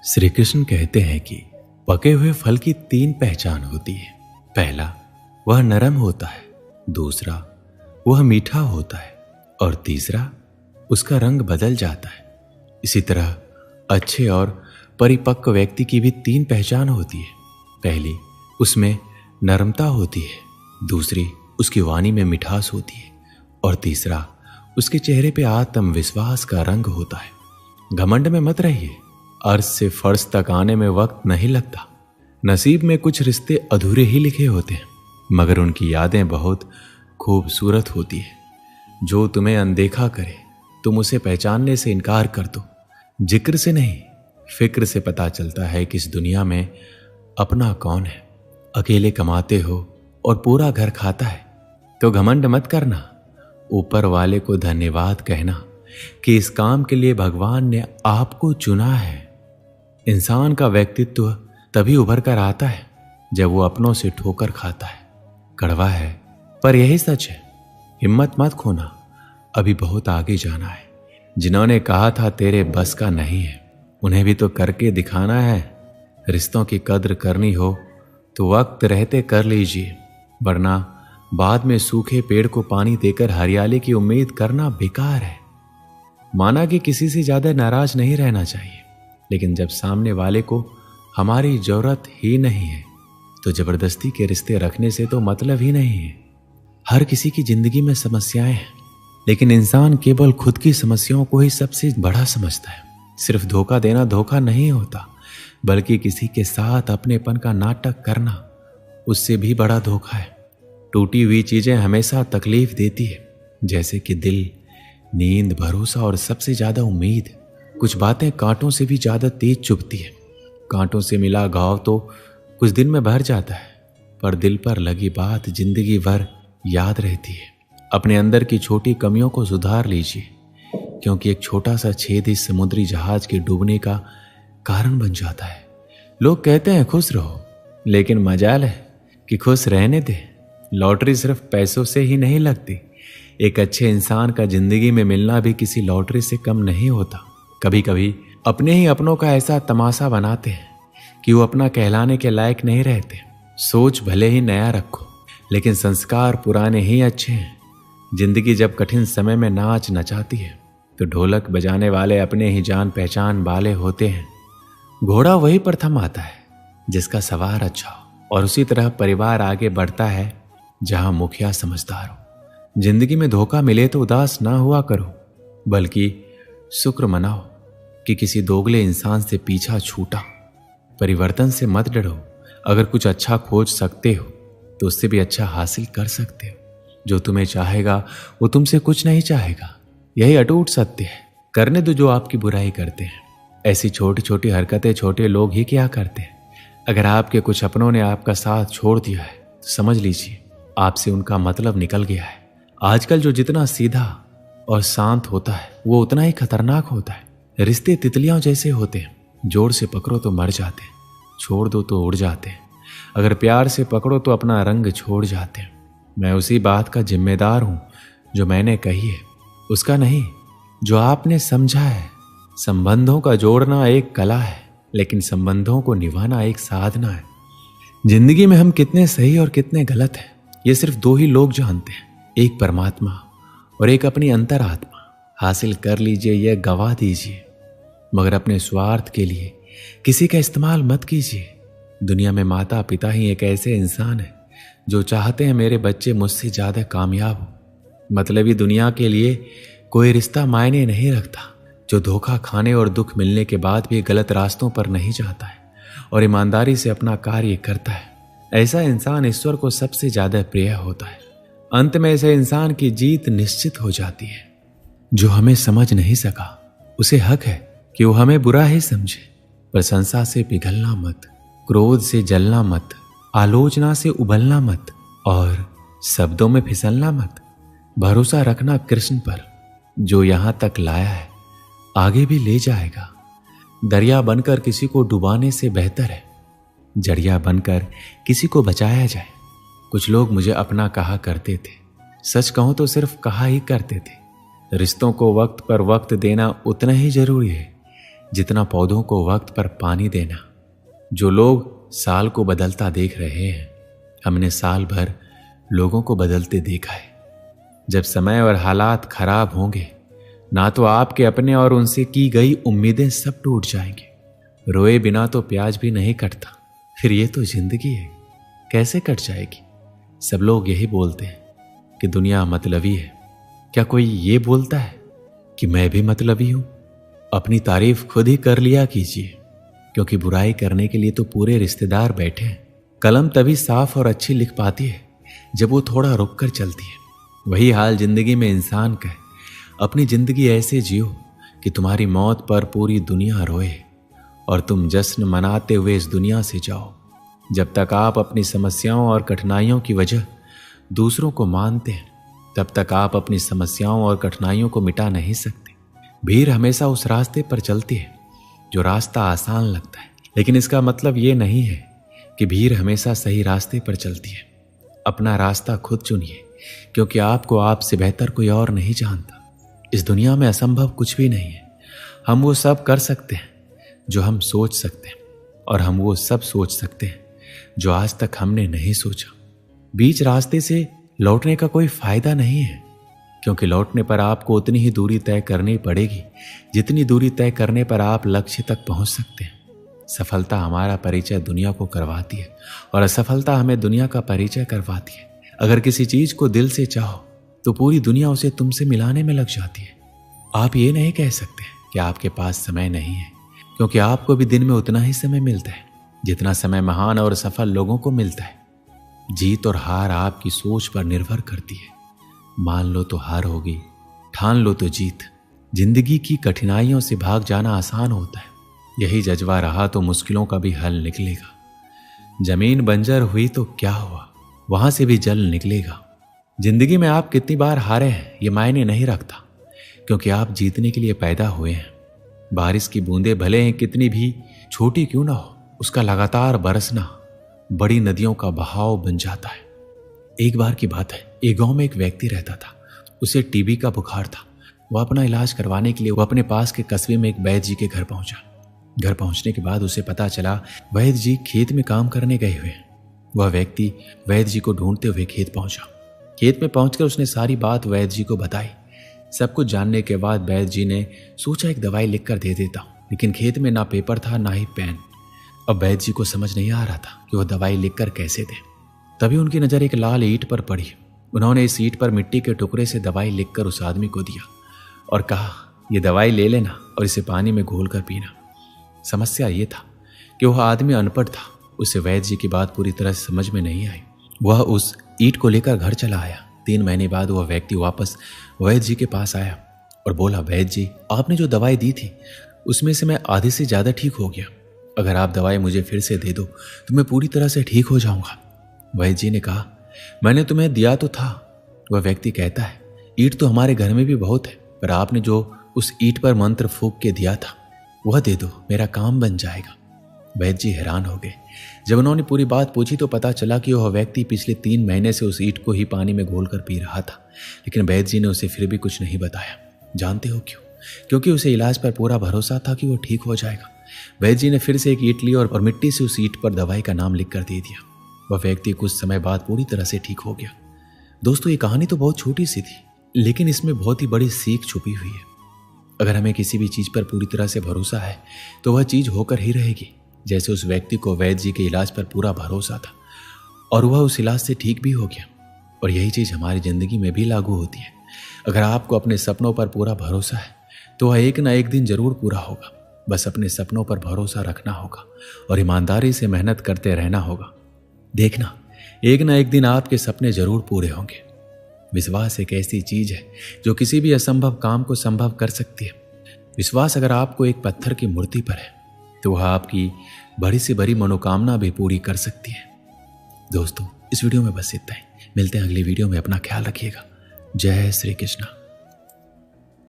श्री कृष्ण कहते हैं कि पके हुए फल की 3 पहचान होती है। पहला, वह नरम होता है। दूसरा, वह मीठा होता है। और तीसरा, उसका रंग बदल जाता है। इसी तरह अच्छे और परिपक्व व्यक्ति की भी 3 पहचान होती है। पहली, उसमें नरमता होती है। दूसरी, उसकी वाणी में मिठास होती है। और तीसरा, उसके चेहरे पे आत्मविश्वास का रंग होता है। घमंड में मत रहिए, अर्श से फर्श तक आने में वक्त नहीं लगता। नसीब में कुछ रिश्ते अधूरे ही लिखे होते हैं, मगर उनकी यादें बहुत खूबसूरत होती है। जो तुम्हें अनदेखा करे, तुम उसे पहचानने से इनकार कर दो। जिक्र से नहीं, फिक्र से पता चलता है कि इस दुनिया में अपना कौन है। अकेले कमाते हो और पूरा घर खाता है तो घमंड मत करना। ऊपर वाले को धन्यवाद कहना कि इस काम के लिए भगवान ने आपको चुना है। इंसान का व्यक्तित्व तभी उभर कर आता है जब वो अपनों से ठोकर खाता है। कड़वा है पर यही सच है। हिम्मत मत खोना, अभी बहुत आगे जाना है। जिन्होंने कहा था तेरे बस का नहीं है, उन्हें भी तो करके दिखाना है। रिश्तों की कद्र करनी हो तो वक्त रहते कर लीजिए, वरना बाद में सूखे पेड़ को पानी देकर हरियाली की उम्मीद करना बेकार है। माना कि किसी से ज्यादा नाराज नहीं रहना चाहिए, लेकिन जब सामने वाले को हमारी जरूरत ही नहीं है तो जबरदस्ती के रिश्ते रखने से तो मतलब ही नहीं है। हर किसी की जिंदगी में समस्याएं हैं, लेकिन इंसान केवल खुद की समस्याओं को ही सबसे बड़ा समझता है। सिर्फ धोखा देना धोखा नहीं होता, बल्कि किसी के साथ अपनेपन का नाटक करना उससे भी बड़ा धोखा है। टूटी हुई चीजें हमेशा तकलीफ देती है, जैसे कि दिल, नींद, भरोसा और सबसे ज्यादा उम्मीद। कुछ बातें कांटों से भी ज्यादा तेज चुभती है। कांटों से मिला घाव तो कुछ दिन में भर जाता है, पर दिल पर लगी बात जिंदगी भर याद रहती है। अपने अंदर की छोटी कमियों को सुधार लीजिए, क्योंकि एक छोटा सा छेद ही समुद्री जहाज के डूबने का कारण बन जाता है। लोग कहते हैं खुश रहो, लेकिन मजाल है कि खुश रहने दे। लॉटरी सिर्फ पैसों से ही नहीं लगती। एक अच्छे इंसान का जिंदगी में मिलना भी किसी लॉटरी से कम नहीं होता। कभी कभी अपने ही अपनों का ऐसा तमाशा बनाते हैं कि वो अपना कहलाने के लायक नहीं रहते। सोच भले ही नया रखो, लेकिन संस्कार पुराने ही अच्छे हैं। जिंदगी जब कठिन समय में नाच नचाती है तो ढोलक बजाने वाले अपने ही जान पहचान वाले होते हैं। घोड़ा वही प्रथम आता है जिसका सवार अच्छा हो, और उसी तरह परिवार आगे बढ़ता है जहां मुखिया समझदार हो। जिंदगी में धोखा मिले तो उदास ना हुआ करो, बल्कि शुक्र मनाओ कि किसी दोगले इंसान से पीछा छूटा। परिवर्तन से मत डरो। अगर कुछ अच्छा खोज सकते हो तो उससे भी अच्छा हासिल कर सकते हो। जो तुम्हें चाहेगा वो तुमसे कुछ नहीं चाहेगा, यही अटूट सत्य है। करने दो जो आपकी बुराई करते हैं। ऐसी छोटी छोटी हरकतें छोटे लोग ही क्या करते हैं। अगर आपके कुछ अपनों ने आपका साथ छोड़ दिया है तो समझ लीजिए आपसे उनका मतलब निकल गया है। आजकल जो जितना सीधा और शांत होता है वो उतना ही खतरनाक होता है। रिश्ते तितलियां जैसे होते हैं, जोर से पकड़ो तो मर जाते हैं, छोड़ दो तो उड़ जाते हैं। अगर प्यार से पकड़ो तो अपना रंग छोड़ जाते हैं। मैं उसी बात का जिम्मेदार हूं जो मैंने कही है, उसका नहीं जो आपने समझा है। संबंधों का जोड़ना एक कला है, लेकिन संबंधों को निभाना एक साधना है। जिंदगी में हम कितने सही और कितने गलत हैं ये सिर्फ 2 ही लोग जानते हैं, एक परमात्मा और एक अपनी अंतरात्मा। हासिल कर लीजिए या गवा दीजिए, मगर अपने स्वार्थ के लिए किसी का इस्तेमाल मत कीजिए। दुनिया में माता पिता ही एक ऐसे इंसान है जो चाहते हैं मेरे बच्चे मुझसे ज्यादा कामयाब हो। मतलबी दुनिया के लिए कोई रिश्ता मायने नहीं रखता। जो धोखा खाने और दुख मिलने के बाद भी गलत रास्तों पर नहीं जाता है और ईमानदारी से अपना कार्य करता है, ऐसा इंसान ईश्वर को सबसे ज्यादा प्रिय होता है। अंत में ऐसे इंसान की जीत निश्चित हो जाती है। जो हमें समझ नहीं सका उसे हक है कि वो हमें बुरा ही समझे। प्रशंसा से पिघलना मत, क्रोध से जलना मत, आलोचना से उबलना मत और शब्दों में फिसलना मत। भरोसा रखना कृष्ण पर, जो यहां तक लाया है आगे भी ले जाएगा। दरिया बनकर किसी को डुबाने से बेहतर है जरिया बनकर किसी को बचाया जाए। कुछ लोग मुझे अपना कहा करते थे, सच कहूं तो सिर्फ कहा ही करते थे। रिश्तों को वक्त पर वक्त देना उतना ही जरूरी है जितना पौधों को वक्त पर पानी देना। जो लोग साल को बदलता देख रहे हैं, हमने साल भर लोगों को बदलते देखा है। जब समय और हालात खराब होंगे, ना तो आपके अपने और उनसे की गई उम्मीदें सब टूट जाएंगे। रोए बिना तो प्याज भी नहीं कटता, फिर ये तो जिंदगी है, कैसे कट जाएगी। सब लोग यही बोलते हैं कि दुनिया मतलबी है। क्या कोई ये बोलता है कि मैं भी मतलबी हूं? अपनी तारीफ खुद ही कर लिया कीजिए, क्योंकि बुराई करने के लिए तो पूरे रिश्तेदार बैठे हैं। कलम तभी साफ और अच्छी लिख पाती है जब वो थोड़ा रुक कर चलती है। वही हाल जिंदगी में इंसान का है। अपनी जिंदगी ऐसे जियो कि तुम्हारी मौत पर पूरी दुनिया रोए और तुम जश्न मनाते हुए इस दुनिया से जाओ। जब तक आप अपनी समस्याओं और कठिनाइयों की वजह दूसरों को मानते हैं, तब तक आप अपनी समस्याओं और कठिनाइयों को मिटा नहीं सकते। भीड़ हमेशा उस रास्ते पर चलती है जो रास्ता आसान लगता है, लेकिन इसका मतलब ये नहीं है कि भीड़ हमेशा सही रास्ते पर चलती है। अपना रास्ता खुद चुनिए, क्योंकि आपको आपसे बेहतर कोई और नहीं जानता। इस दुनिया में असंभव कुछ भी नहीं है। हम वो सब कर सकते हैं जो हम सोच सकते हैं, और हम वो सब सोच सकते हैं जो आज तक हमने नहीं सोचा। बीच रास्ते से लौटने का कोई फायदा नहीं है, क्योंकि लौटने पर आपको उतनी ही दूरी तय करनी पड़ेगी जितनी दूरी तय करने पर आप लक्ष्य तक पहुंच सकते हैं। सफलता हमारा परिचय दुनिया को करवाती है, और असफलता हमें दुनिया का परिचय करवाती है। अगर किसी चीज को दिल से चाहो तो पूरी दुनिया उसे तुमसे मिलाने में लग जाती है। आप ये नहीं कह सकते कि आपके पास समय नहीं है, क्योंकि आपको भी दिन में उतना ही समय मिलता है जितना समय महान और सफल लोगों को मिलता है। जीत और हार आपकी सोच पर निर्भर करती है। मान लो तो हार होगी, ठान लो तो जीत। जिंदगी की कठिनाइयों से भाग जाना आसान होता है। यही जज्बा रहा तो मुश्किलों का भी हल निकलेगा। जमीन बंजर हुई तो क्या हुआ, वहां से भी जल निकलेगा। जिंदगी में आप कितनी बार हारे हैं ये मायने नहीं रखता, क्योंकि आप जीतने के लिए पैदा हुए हैं। बारिश की बूंदें भले ही कितनी भी छोटी क्यों ना हो, उसका लगातार बरसना बड़ी नदियों का बहाव बन जाता है। एक बार की बात है, एक गांव में एक व्यक्ति रहता था। उसे टीबी का बुखार था। वह अपना इलाज करवाने के लिए वह अपने पास के कस्बे में एक वैद्य जी के घर पहुंचा। घर पहुंचने के बाद उसे पता चला वैद्य जी खेत में काम करने गए हुए। वह व्यक्ति वैद्य जी को ढूंढते हुए खेत पहुंचा। खेत में पहुंचकर उसने सारी बात वैद्य जी को बताई। सब कुछ जानने के बाद वैद्य जी ने सोचा एक दवाई लिखकर दे देता हूं, लेकिन खेत में ना पेपर था ना ही पेन। अब वैद्य जी को समझ नहीं आ रहा था कि वह दवाई लिखकर कैसे दे। तभी उनकी नजर एक लाल ईंट पर पड़ी। उन्होंने इस ईंट पर मिट्टी के टुकड़े से दवाई लिखकर उस आदमी को दिया और कहा, यह दवाई ले लेना और इसे पानी में घोलकर पीना। समस्या ये था कि वह आदमी अनपढ़ था। उसे वैद्य जी की बात पूरी तरह से समझ में नहीं आई। वह उस ईंट को लेकर घर चला आया। 3 महीने बाद वह व्यक्ति वापस वैद्य जी के पास आया और बोला, वैद्य जी, आपने जो दवाई दी थी उसमें से मैं आधे से ज्यादा ठीक हो गया। अगर आप दवाई मुझे फिर से दे दो तो मैं पूरी तरह से ठीक हो जाऊंगा। वैद्य जी ने कहा, मैंने तुम्हें दिया तो था। वह व्यक्ति कहता है, ईंट तो हमारे घर में भी बहुत है, पर आपने जो उस ईंट पर मंत्र फूंक के दिया था वह दे दो, मेरा काम बन जाएगा। वैद्य जी हैरान हो गए। जब उन्होंने पूरी बात पूछी तो पता चला कि वह व्यक्ति पिछले 3 महीने से उस ईंट को ही पानी में घोलकर पी रहा था, लेकिन वैद्य जी ने उसे फिर भी कुछ नहीं बताया। जानते हो क्यों? क्योंकि उसे इलाज पर पूरा भरोसा था कि वो ठीक हो जाएगा। वैद्य जी ने फिर से एक ईंट ली और मिट्टी से उस ईंट पर दवाई का नाम लिख कर दे दिया। वह व्यक्ति कुछ समय बाद पूरी तरह से ठीक हो गया। दोस्तों, ये कहानी तो बहुत छोटी सी थी, लेकिन इसमें बहुत ही बड़ी सीख छुपी हुई है। अगर हमें किसी भी चीज पर पूरी तरह से भरोसा है तो वह चीज होकर ही रहेगी। जैसे उस व्यक्ति को वैद्य जी के इलाज पर पूरा भरोसा था और वह उस इलाज से ठीक भी हो गया। और यही चीज हमारी जिंदगी में भी लागू होती है। अगर आपको अपने सपनों पर पूरा भरोसा है तो वह एक ना एक दिन जरूर पूरा होगा। बस अपने सपनों पर भरोसा रखना होगा और ईमानदारी से मेहनत करते रहना होगा। देखना, एक ना एक दिन आपके सपने जरूर पूरे होंगे। विश्वास एक ऐसी चीज है जो किसी भी असंभव काम को संभव कर सकती है। विश्वास अगर आपको एक पत्थर की मूर्ति पर है तो वह आपकी बड़ी से बड़ी मनोकामना भी पूरी कर सकती है। दोस्तों, इस वीडियो में बस इतना ही। मिलते हैं अगली वीडियो में। अपना ख्याल रखिएगा। जय श्री कृष्ण।